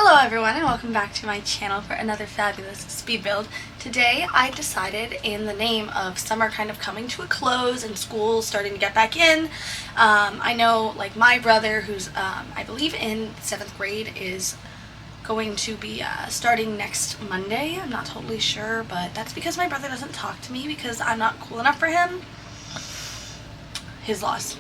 Hello everyone and welcome back to my channel for another fabulous speed build. Today I decided, in the name of summer kind of coming to a close and school starting to get back in, I know like my brother who's I believe in 7th grade is going to be starting next Monday. I'm not totally sure, but that's because my brother doesn't talk to me because I'm not cool enough for him. His loss,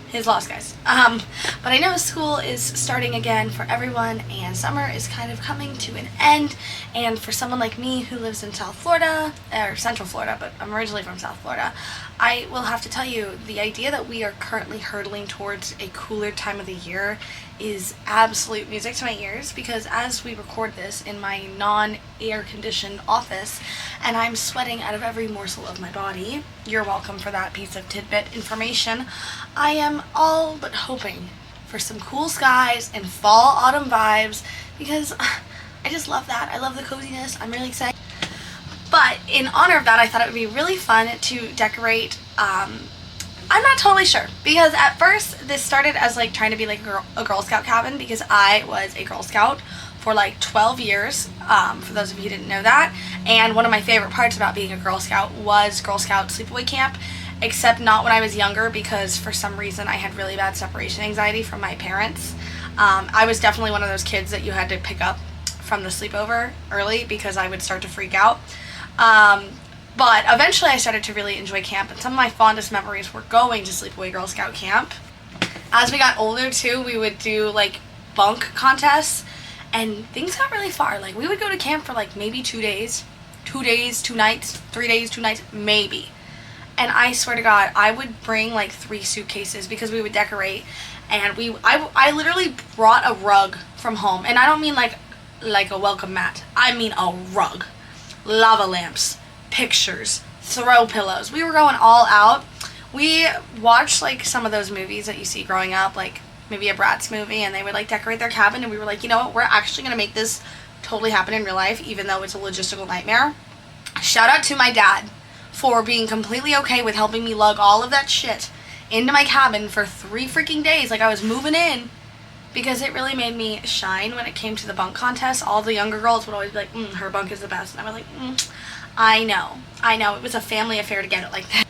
guys. But I know school is starting again for everyone and summer is kind of coming to an end, and for someone like me who lives in South Florida, or Central Florida, but I'm originally from South Florida, I will have to tell you, the idea that we are currently hurtling towards a cooler time of the year is absolute music to my ears, because as we record this in my non-air conditioned office and I'm sweating out of every morsel of my body, you're welcome for that piece of tidbit information, I am all but hoping for some cool skies and fall autumn vibes, because I just love that. I love the coziness. I'm really excited. But in honor of that, I thought it would be really fun to decorate. I'm not totally sure, because at first this started as like trying to be like a Girl Scout cabin, because I was a Girl Scout for like 12 years, for those of you who didn't know that. And one of my favorite parts about being a Girl Scout was Girl Scout sleepaway camp, except not when I was younger, because for some reason I had really bad separation anxiety from my parents. I was definitely one of those kids that you had to pick up from the sleepover early because I would start to freak out. But eventually I started to really enjoy camp, and some of my fondest memories were going to Sleepaway Girl Scout camp. As we got older too, we would do like bunk contests, and things got really far. Like we would go to camp for like maybe 2 days, 2 days, 2 nights, 3 days, 2 nights, maybe. And I swear to God, I would bring like 3 suitcases because we would decorate, and I literally brought a rug from home, and I don't mean like a welcome mat. I mean a rug, lava lamps, pictures, throw pillows. We were going all out. We watched like some of those movies that you see growing up, like maybe a Bratz movie, and they would like decorate their cabin, and we were like, you know what, we're actually gonna make this totally happen in real life, even though it's a logistical nightmare. Shout out to my dad for being completely okay with helping me lug all of that shit into my cabin for 3 freaking days like I was moving in, because it really made me shine when it came to the bunk contest. All the younger girls would always be like, her bunk is the best, and I was like, I know, it was a family affair to get it like that.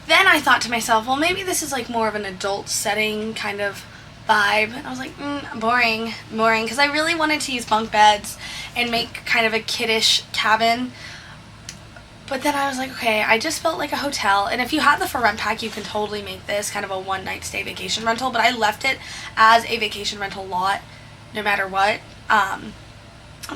Then I thought to myself, well, maybe this is like more of an adult setting kind of vibe, and I was like, boring, because I really wanted to use bunk beds and make kind of a kiddish cabin. But then I was like, okay, I just felt like a hotel, and if you have the for rent pack, you can totally make this kind of a one-night stay vacation rental, but I left it as a vacation rental lot no matter what,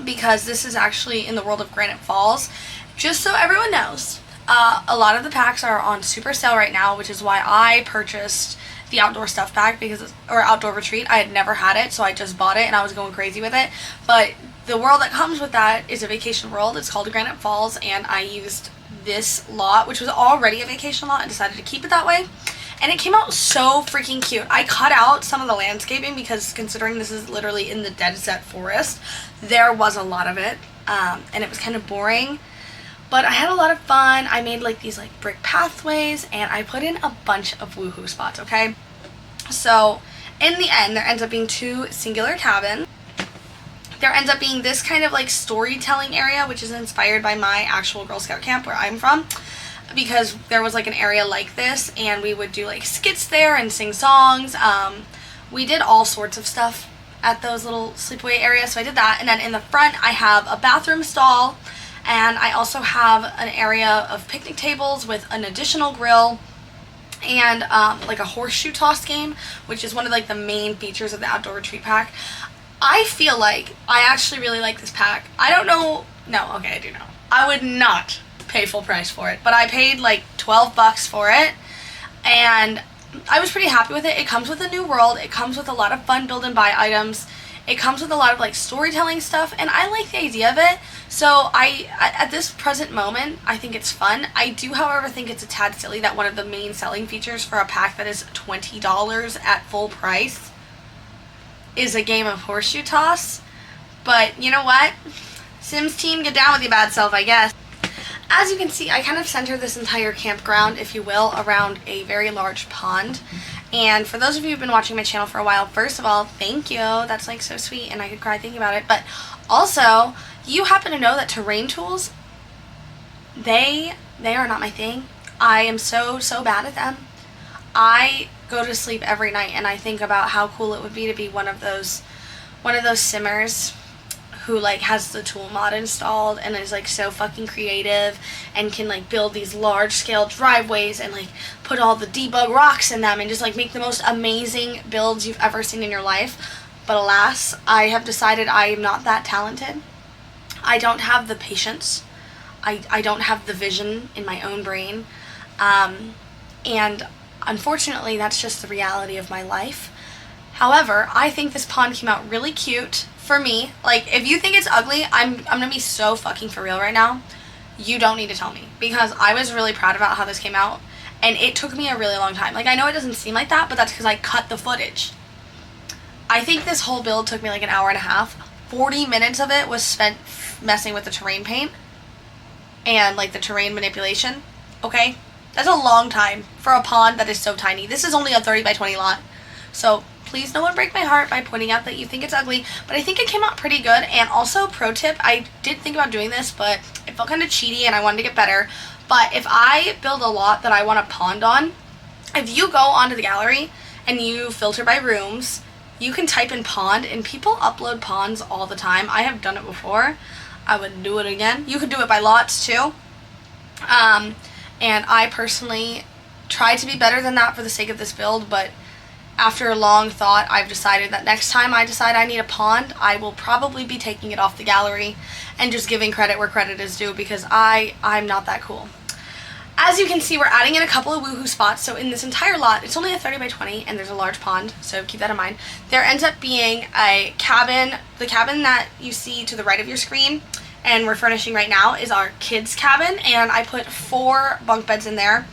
because this is actually in the world of Granite Falls. Just so everyone knows, a lot of the packs are on super sale right now, which is why I purchased the outdoor stuff pack, or outdoor retreat. I had never had it, so I just bought it and I was going crazy with it. But the world that comes with that is a vacation world. It's called Granite Falls, and I used this lot, which was already a vacation lot, and decided to keep it that way. And it came out so freaking cute. I cut out some of the landscaping because, considering this is literally in the dead set forest, there was a lot of it, and it was kind of boring. But I had a lot of fun. I made like these like brick pathways, and I put in a bunch of woohoo spots, okay? So in the end, there ends up being 2 singular cabins. There ends up being this kind of like storytelling area, which is inspired by my actual Girl Scout camp where I'm from, because there was like an area like this, and we would do like skits there and sing songs. We did all sorts of stuff at those little sleepaway areas, so I did that. And then in the front I have a bathroom stall, and I also have an area of picnic tables with an additional grill, and like a horseshoe toss game, which is one of like the main features of the outdoor retreat pack. I feel like I actually really like this pack. I don't know, no, okay, I do know. I would not pay full price for it, but I paid like 12 bucks for it, and I was pretty happy with it. It comes with a new world. It comes with a lot of fun build and buy items. It comes with a lot of like storytelling stuff, and I like the idea of it. So at this present moment, I think it's fun. I do, however, think it's a tad silly that one of the main selling features for a pack that is $20 at full price is a game of horseshoe toss. But you know what? Sims team, get down with your bad self, I guess. As you can see, I kind of center this entire campground, if you will, around a very large pond. And for those of you who've been watching my channel for a while, first of all, thank you. That's like so sweet, and I could cry thinking about it. But also, you happen to know that terrain tools, they are not my thing. I am so bad at them. I go to sleep every night and I think about how cool it would be to be one of those simmers who like has the tool mod installed and is like so fucking creative and can like build these large scale driveways and like put all the debug rocks in them and just like make the most amazing builds you've ever seen in your life. But alas, I have decided I am not that talented. I don't have the patience. I don't have the vision in my own brain. And unfortunately, that's just the reality of my life. However, I think this pond came out really cute for me. Like, if you think it's ugly, I'm gonna be so fucking for real right now. You don't need to tell me, because I was really proud about how this came out, and it took me a really long time. Like, I know it doesn't seem like that, but that's because I cut the footage. I think this whole build took me like an hour and a half. 40 minutes of it was spent messing with the terrain paint and like the terrain manipulation. Okay? That's a long time for a pond that is so tiny. This is only a 30 by 20 lot. So please no one break my heart by pointing out that you think it's ugly, but I think it came out pretty good. And also, pro tip, I did think about doing this, but it felt kind of cheaty and I wanted to get better. But if I build a lot that I want a pond on, if you go onto the gallery and you filter by rooms, you can type in pond, and people upload ponds all the time. I have done it before. I would do it again. You could do it by lots too. And I personally tried to be better than that for the sake of this build, but after a long thought, I've decided that next time I decide I need a pond, I will probably be taking it off the gallery and just giving credit where credit is due, because I'm not that cool. As you can see, we're adding in a couple of woohoo spots. So in this entire lot, it's only a 30 by 20 and there's a large pond, so keep that in mind. There ends up being a cabin. The cabin that you see to the right of your screen and we're furnishing right now is our kids' cabin, and I put 4 bunk beds in there,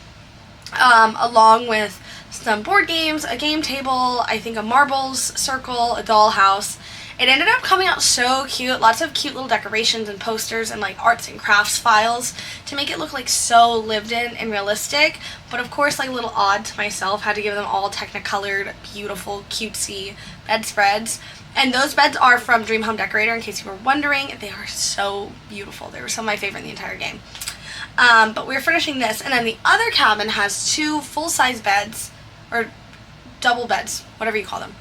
along with some board games, a game table, I think a marbles circle, a dollhouse. It ended up coming out so cute. Lots of cute little decorations and posters and like arts and crafts files to make it look like so lived in and realistic. But of course, like a little odd to myself, had to give them all technicolored, beautiful, cutesy bedspreads. And those beds are from Dream Home Decorator, in case you were wondering. They are so beautiful. They were some of my favorite in the entire game. But we're finishing this. And then the other cabin has 2 full-size beds, or double beds, whatever you call them.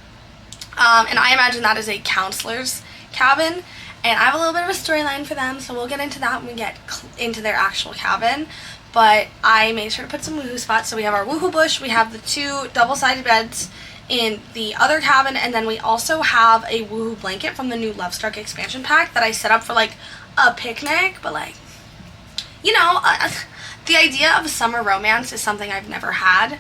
And I imagine that is a counselor's cabin, and I have a little bit of a storyline for them, so we'll get into that when we get into their actual cabin. But I made sure to put some woohoo spots. So we have our woohoo bush, we have the 2 double-sided beds in the other cabin, and then we also have a woohoo blanket from the new Lovestruck expansion pack that I set up for like a picnic. But like, you know, the idea of a summer romance is something I've never had.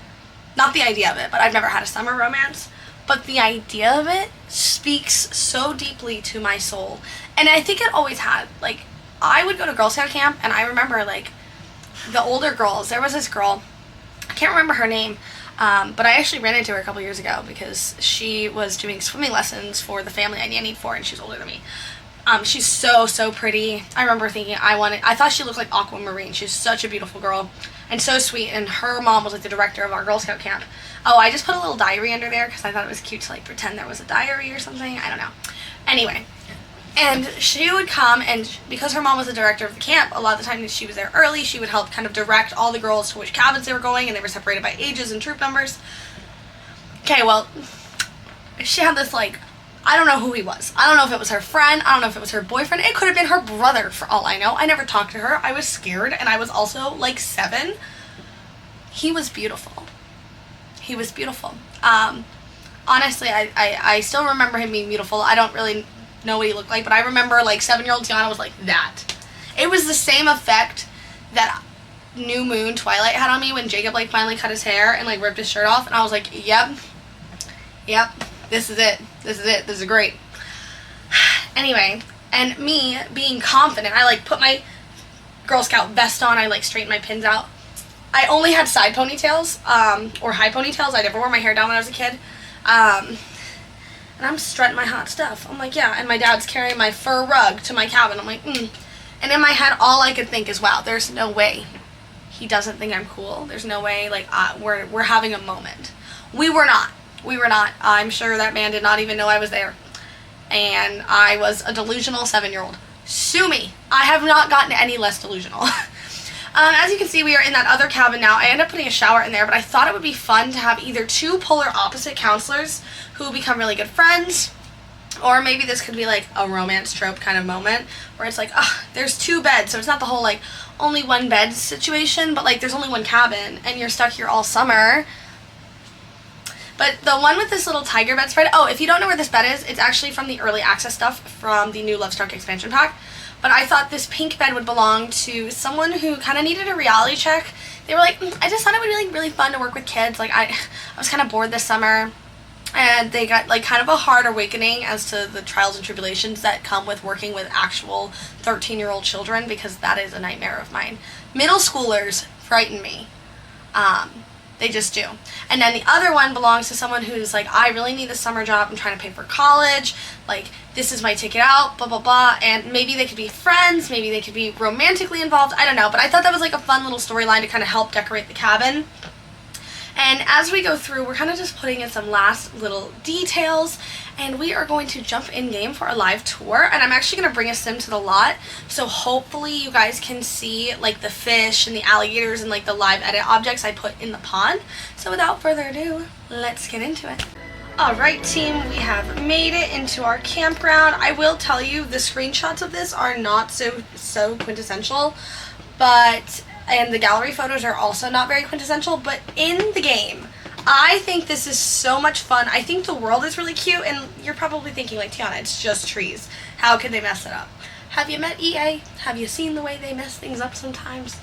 Not the idea of it, but I've never had a summer romance. But the idea of it speaks so deeply to my soul. And I think it always had. Like, I would go to Girl Scout camp, and I remember, like, the older girls. There was this girl, I can't remember her name, but I actually ran into her a couple years ago because she was doing swimming lessons for the family I nannied for, and she's older than me. She's so pretty. I remember thinking I thought she looked like Aquamarine. She's such a beautiful girl and so sweet, and her mom was like the director of our Girl Scout camp. Oh, I just put a little diary under there because I thought it was cute to like pretend there was a diary or something. I don't know. Anyway, and she would come, and because her mom was the director of the camp, a lot of the time that she was there early, she would help kind of direct all the girls to which cabins they were going, and they were separated by ages and troop numbers. Okay, well, she had this like, I don't know who he was. I don't know if it was her friend. I don't know if it was her boyfriend. It could have been her brother for all I know. I never talked to her. I was scared, and I was also like 7. He was beautiful. He was beautiful. Honestly, I still remember him being beautiful. I don't really know what he looked like, but I remember like 7-year-old Tiana was like that. It was the same effect that New Moon Twilight had on me when Jacob like finally cut his hair and like ripped his shirt off, and I was like, yep, this is it. This is great. Anyway, and me being confident, I like put my Girl Scout vest on, I like straightened my pins out. I only had side ponytails, or high ponytails. I never wore my hair down when I was a kid. And I'm strutting my hot stuff. I'm like, yeah, and my dad's carrying my fur rug to my cabin. I'm like, And in my head, all I could think is, wow, there's no way he doesn't think I'm cool. There's no way, like, we're having a moment. We were not. We were not. I'm sure that man did not even know I was there. And I was a delusional 7-year-old. Sue me. I have not gotten any less delusional. As you can see, we are in that other cabin now. I ended up putting a shower in there, but I thought it would be fun to have either two polar opposite counselors who become really good friends, or maybe this could be like a romance trope kind of moment where it's like, there's 2 beds, so it's not the whole like only 1 bed situation, but like there's only 1 cabin and you're stuck here all summer. But the one with this little tiger bedspread, if you don't know where this bed is, it's actually from the early access stuff from the new Lovestruck expansion pack. But I thought this pink bed would belong to someone who kind of needed a reality check. They were like, I just thought it would be like really fun to work with kids. Like I was kind of bored this summer, and they got like kind of a hard awakening as to the trials and tribulations that come with working with actual 13-year-old children, because that is a nightmare of mine. Middle schoolers frighten me. They just do. And then the other one belongs to someone who's like, I really need a summer job. I'm trying to pay for college. Like, this is my ticket out, blah, blah, blah. And maybe they could be friends. Maybe they could be romantically involved. I don't know. But I thought that was like a fun little storyline to kind of help decorate the cabin. And as we go through, we're kind of just putting in some last little details, and we are going to jump in game for a live tour. And I'm actually going to bring a sim to the lot, so hopefully you guys can see like the fish and the alligators and like the live edit objects I put in the pond. So without further ado, let's get into it. Alright team, we have made it into our campground. I will tell you, the screenshots of this are not so quintessential, and the gallery photos are also not very quintessential, but in the game, I think this is so much fun. I think the world is really cute, and you're probably thinking like, Tiana, it's just trees. How could they mess it up? Have you met EA? Have you seen the way they mess things up sometimes?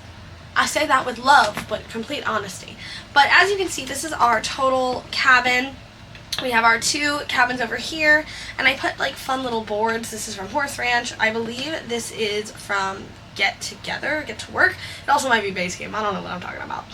I say that with love, but complete honesty. But as you can see, this is our total cabin. We have our 2 cabins over here, and I put like fun little boards. This is from Horse Ranch. I believe this is from Get to Work. It also might be base game. I don't know what I'm talking about.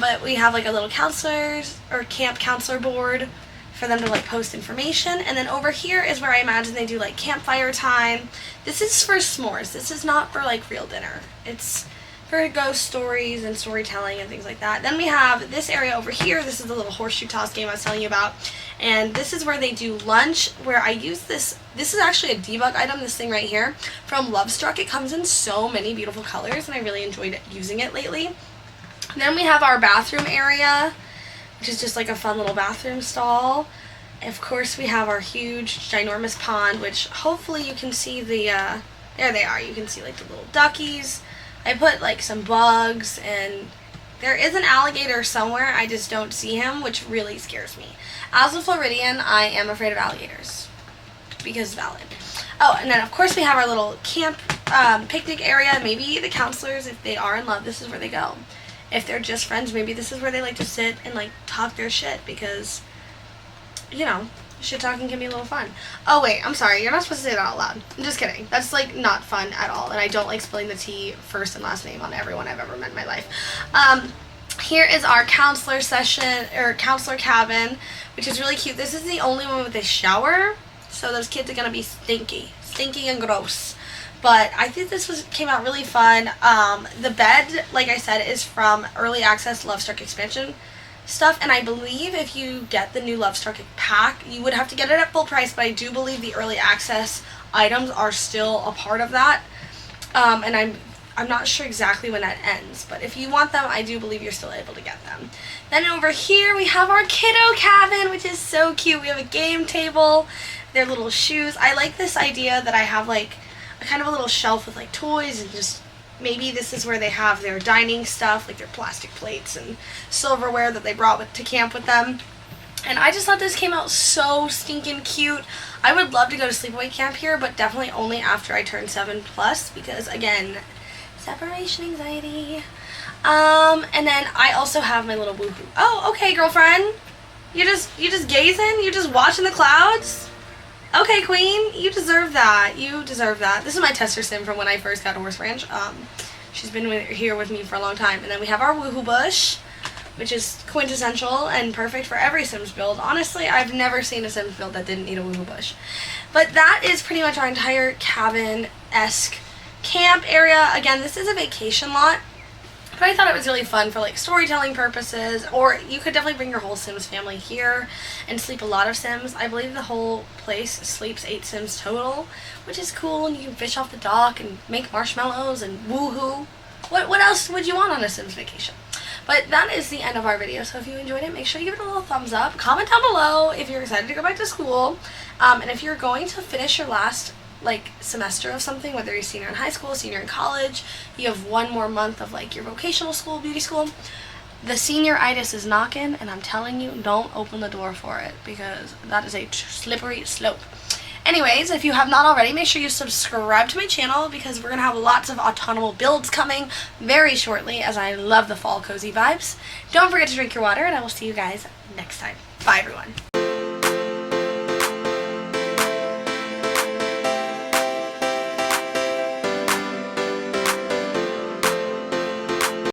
But we have like a little counselors or camp counselor board for them to like post information. And then over here is where I imagine they do like campfire time. This is for s'mores. This is not for like real dinner. It's for ghost stories and storytelling and things like that. Then we have this area over here. This is the little horseshoe toss game I was telling you about. And this is where they do lunch, where I use this. This is actually a debug item, this thing right here, from Lovestruck. It comes in so many beautiful colors, and I really enjoyed using it lately. And then we have our bathroom area, which is just like a fun little bathroom stall. And of course, we have our huge, ginormous pond, which hopefully you can see the, there they are. You can see like the little duckies. I put like some bugs, and there is an alligator somewhere. I just don't see him, which really scares me. As a Floridian, I am afraid of alligators, because valid. Oh, and then of course we have our little camp picnic area. Maybe the counselors, if they are in love, this is where they go. If they're just friends, maybe this is where they like to sit and like talk their shit, because, you know, shit talking can be a little fun. Oh wait, I'm sorry, you're not supposed to say that out loud. I'm just kidding. That's like not fun at all, and I don't like spilling the tea first and last name on everyone I've ever met in my life. Here is our counselor session, or counselor cabin, which is really cute. This is the only one with a shower, so those kids are gonna be stinky and gross. But I think this came out really fun. The bed, like I said, is from early access Lovestruck expansion stuff, and I believe if you get the new Lovestruck pack, you would have to get it at full price, but I do believe the early access items are still a part of that. And I'm not sure exactly when that ends, but if you want them, I do believe you're still able to get them. Then over here we have our kiddo cabin, which is so cute. We have a game table, their little shoes. I like this idea that I have like a kind of a little shelf with like toys, and just maybe this is where they have their dining stuff, like their plastic plates and silverware that they brought to camp with them. And I just thought this came out so stinking cute. I would love to go to sleepaway camp here, but definitely only after I turn 7+, because again, separation anxiety. And then I also have my little woohoo. Oh, okay, girlfriend. You just gazing? You just watching the clouds? Okay, queen, you deserve that. You deserve that. This is my tester sim from when I first got to Horse Ranch. She's been here with me for a long time. And then we have our woohoo bush, which is quintessential and perfect for every Sims build. Honestly, I've never seen a Sims build that didn't need a woohoo bush. But that is pretty much our entire cabin-esque camp area. Again, this is a vacation lot, But I thought it was really fun for like storytelling purposes, or you could definitely bring your whole Sims family here and sleep a lot of Sims. I believe the whole place sleeps 8 Sims total, which is cool, and you can fish off the dock and make marshmallows and woohoo. What else would you want on a Sims vacation? But that is the end of our video, so if you enjoyed it, make sure you give it a little thumbs up. Comment down below if you're excited to go back to school, and if you're going to finish your last like semester of something, whether you're senior in high school, senior in college, you have 1 more month of like your vocational school, beauty school. The senior-itis is knocking, and I'm telling you, don't open the door for it, because that is a slippery slope. Anyways, if you have not already, make sure you subscribe to my channel, because we're going to have lots of autumnal builds coming very shortly, as I love the fall cozy vibes. Don't forget to drink your water, and I will see you guys next time. Bye, everyone.